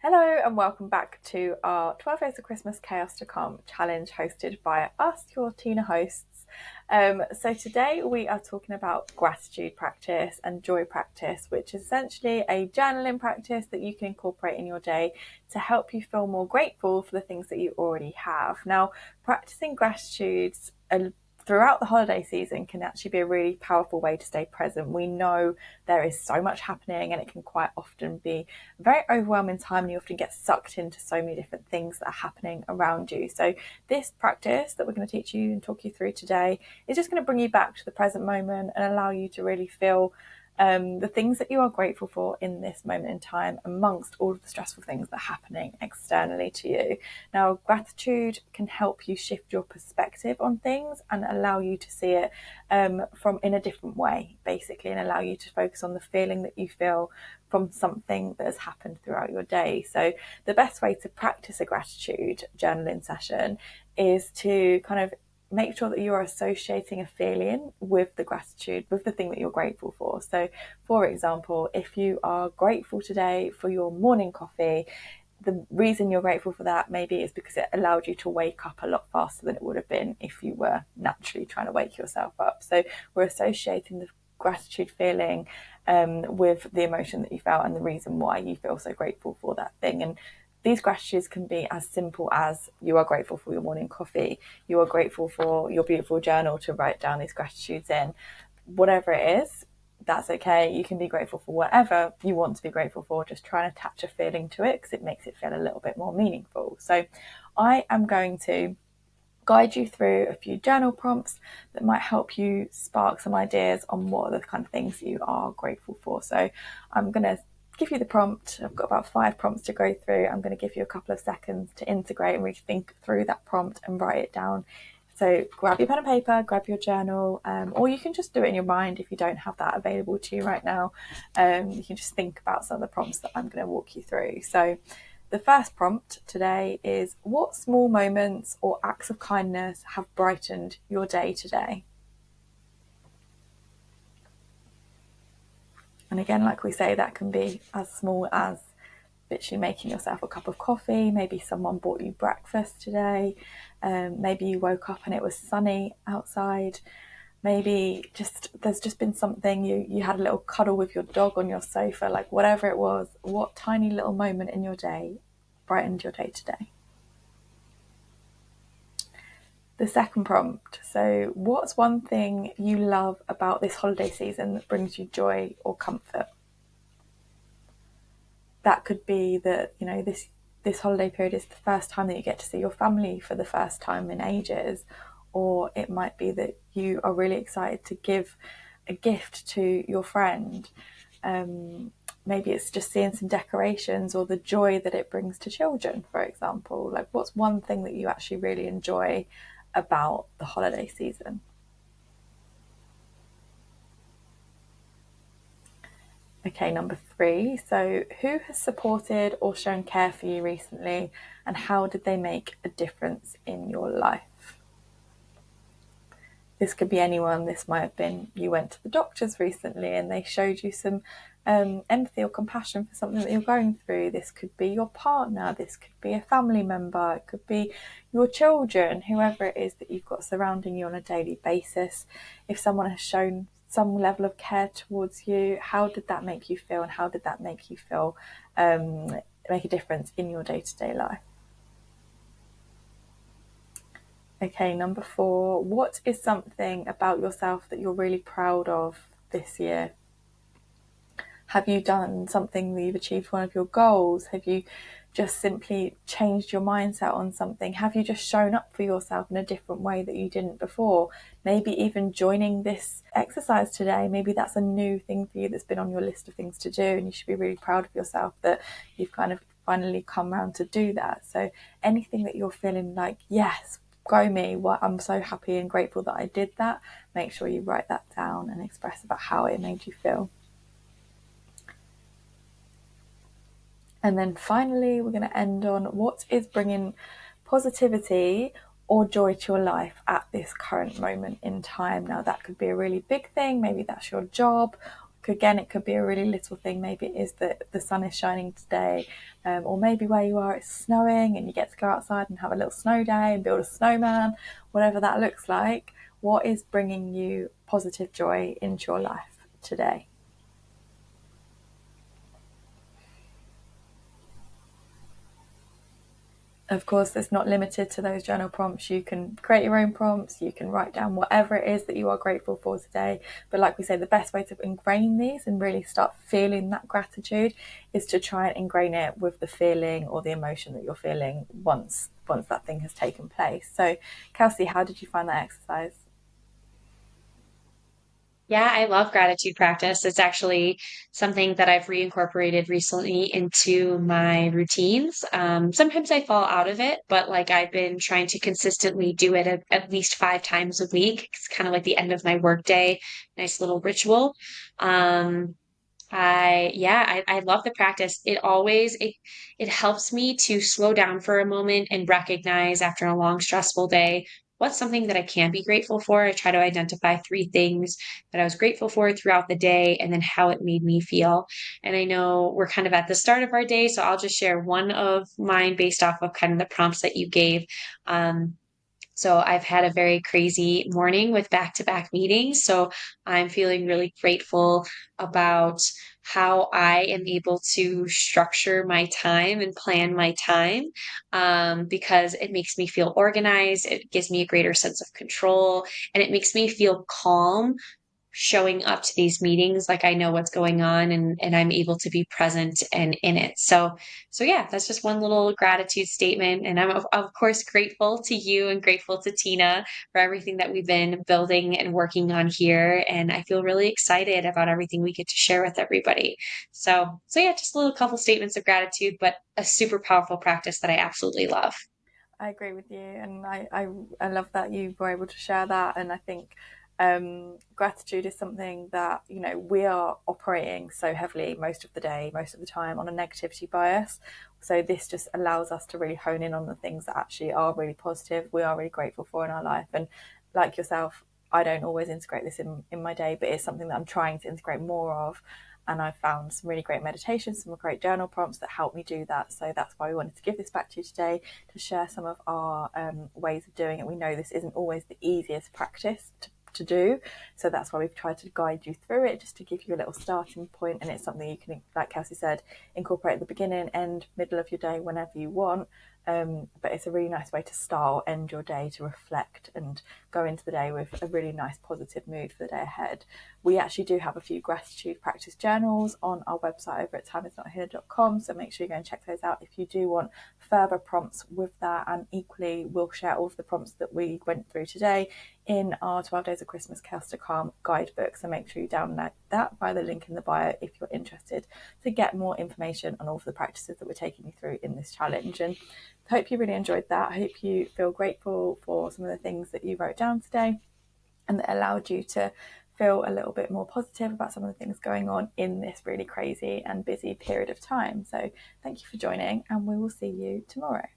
Hello and welcome back to our 12 Days of Christmas Chaos to Come challenge hosted by us, your TINAH hosts. So today we are talking about gratitude practice and joy practice, which is essentially a journaling practice that you can incorporate in your day to help you feel more grateful for the things that you already have. Now, practicing gratitude throughout the holiday season can actually be a really powerful way to stay present. We know there is so much happening and it can quite often be a very overwhelming time, and you often get sucked into so many different things that are happening around you. So this practice that we're going to teach you and talk you through today is just going to bring you back to the present moment and allow you to really feel the things that you are grateful for in this moment in time amongst all of the stressful things that are happening externally to you. Now, gratitude can help you shift your perspective on things and allow you to see it from in a different way, basically, and allow you to focus on the feeling that you feel from something that has happened throughout your day. So the best way to practice a gratitude journaling session is to kind of make sure that you are associating a feeling with the gratitude, with the thing that you're grateful for. So, for example, if you are grateful today for your morning coffee, the reason you're grateful for that maybe is because it allowed you to wake up a lot faster than it would have been if you were naturally trying to wake yourself up. So we're associating the gratitude feeling with the emotion that you felt and the reason why you feel so grateful for that thing. And these gratitudes can be as simple as you are grateful for your morning coffee, you are grateful for your beautiful journal to write down these gratitudes in. Whatever it is, that's okay. You can be grateful for whatever you want to be grateful for. Just try and attach a feeling to it because it makes it feel a little bit more meaningful. So I am going to guide you through a few journal prompts that might help you spark some ideas on what are the kind of things you are grateful for. So I'm going to give you the prompt. I've got about 5 prompts to go through. I'm going to give you a couple of seconds to integrate and really think through that prompt and write it down. So grab your pen and paper, grab your journal, or you can just do it in your mind if you don't have that available to you right now. You can just think about some of the prompts that I'm going to walk you through. So the first prompt today is, what small moments or acts of kindness have brightened your day today? And again, like we say, that can be as small as literally making yourself a cup of coffee. Maybe someone bought you breakfast today. Maybe you woke up and it was sunny outside. Maybe there's just been something, you had a little cuddle with your dog on your sofa, like whatever it was, what tiny little moment in your day brightened your day today? The second prompt, so what's one thing you love about this holiday season that brings you joy or comfort? That could be that, this holiday period is the first time that you get to see your family for the first time in ages, or it might be that you are really excited to give a gift to your friend. Maybe it's just seeing some decorations or the joy that it brings to children, for example. Like, what's one thing that you actually really enjoy about the holiday season? Okay, number 3. So, who has supported or shown care for you recently, and how did they make a difference in your life? This could be anyone. This might have been you went to the doctors recently and they showed you some empathy or compassion for something that you're going through. This could be your partner. This could be a family member. It could be your children, whoever it is that you've got surrounding you on a daily basis. If someone has shown some level of care towards you, how did that make you feel, and how did that make you feel make a difference in your day-to-day life? Okay, number 4, what is something about yourself that you're really proud of this year? Have you done something that you've achieved one of your goals? Have you just simply changed your mindset on something? Have you just shown up for yourself in a different way that you didn't before? Maybe even joining this exercise today, maybe that's a new thing for you that's been on your list of things to do, and you should be really proud of yourself that you've kind of finally come around to do that. So anything that you're feeling like, yes, go me, what, I'm so happy and grateful that I did that, make sure you write that down and express about how it made you feel. And then finally, we're going to end on what is bringing positivity or joy to your life at this current moment in time. Now, that could be a really big thing. Maybe that's your job. It again, it could be a really little thing. Maybe it is that the sun is shining today, or maybe where you are it's snowing and you get to go outside and have a little snow day and build a snowman, whatever that looks like. What is bringing you positive joy into your life today? Of course, it's not limited to those journal prompts. You can create your own prompts. You can write down whatever it is that you are grateful for today. But like we say, the best way to ingrain these and really start feeling that gratitude is to try and ingrain it with the feeling or the emotion that you're feeling once that thing has taken place. So, Kelsey, how did you find that exercise? Yeah, I love gratitude practice. It's actually something that I've reincorporated recently into my routines. Sometimes I fall out of it, but like I've been trying to consistently do it at least 5 times a week. It's kind of like the end of my workday, nice little ritual. Um, I love the practice. It helps me to slow down for a moment and recognize after a long stressful day what's something that I can be grateful for. I try to identify 3 things that I was grateful for throughout the day and then how it made me feel. And I know we're kind of at the start of our day, so I'll just share one of mine based off of kind of the prompts that you gave. Um, so I've had a very crazy morning with back-to-back meetings. So I'm feeling really grateful about how I am able to structure my time and plan my time, because it makes me feel organized. It gives me a greater sense of control, and it makes me feel calm showing up to these meetings like I know what's going on, and I'm able to be present and in it. So yeah, that's just one little gratitude statement. And I'm of course grateful to you and grateful to TINAH for everything that we've been building and working on here. And I feel really excited about everything we get to share with everybody. So yeah, just a little couple statements of gratitude, but a super powerful practice that I absolutely love. I agree with you, and I love that you were able to share that. And I think gratitude is something that we are operating so heavily most of the day, most of the time on a negativity bias. So this just allows us to really hone in on the things that actually are really positive, we are really grateful for in our life. And like yourself, I don't always integrate this in my day, but it's something that I'm trying to integrate more of. And I've found some really great meditations, some great journal prompts that help me do that. So that's why we wanted to give this back to you today, to share some of our ways of doing it. We know this isn't always the easiest practice to do, so that's why we've tried to guide you through it, just to give you a little starting point. And it's something you can, like Kelsey said, incorporate at the beginning, end, middle of your day, whenever you want. But it's a really nice way to start or end your day, to reflect and go into the day with a really nice positive mood for the day ahead. We actually do have a few gratitude practice journals on our website over at timeisnothere.com, so make sure you go and check those out if you do want further prompts with that. And equally, we'll share all of the prompts that we went through today in our 12 Days of Christmas Chaos to Calm guidebook. So make sure you download that by the link in the bio if you're interested to get more information on all of the practices that we're taking you through in this challenge. And I hope you really enjoyed that. I hope you feel grateful for some of the things that you wrote down today, and that allowed you to feel a little bit more positive about some of the things going on in this really crazy and busy period of time. So thank you for joining, and we will see you tomorrow.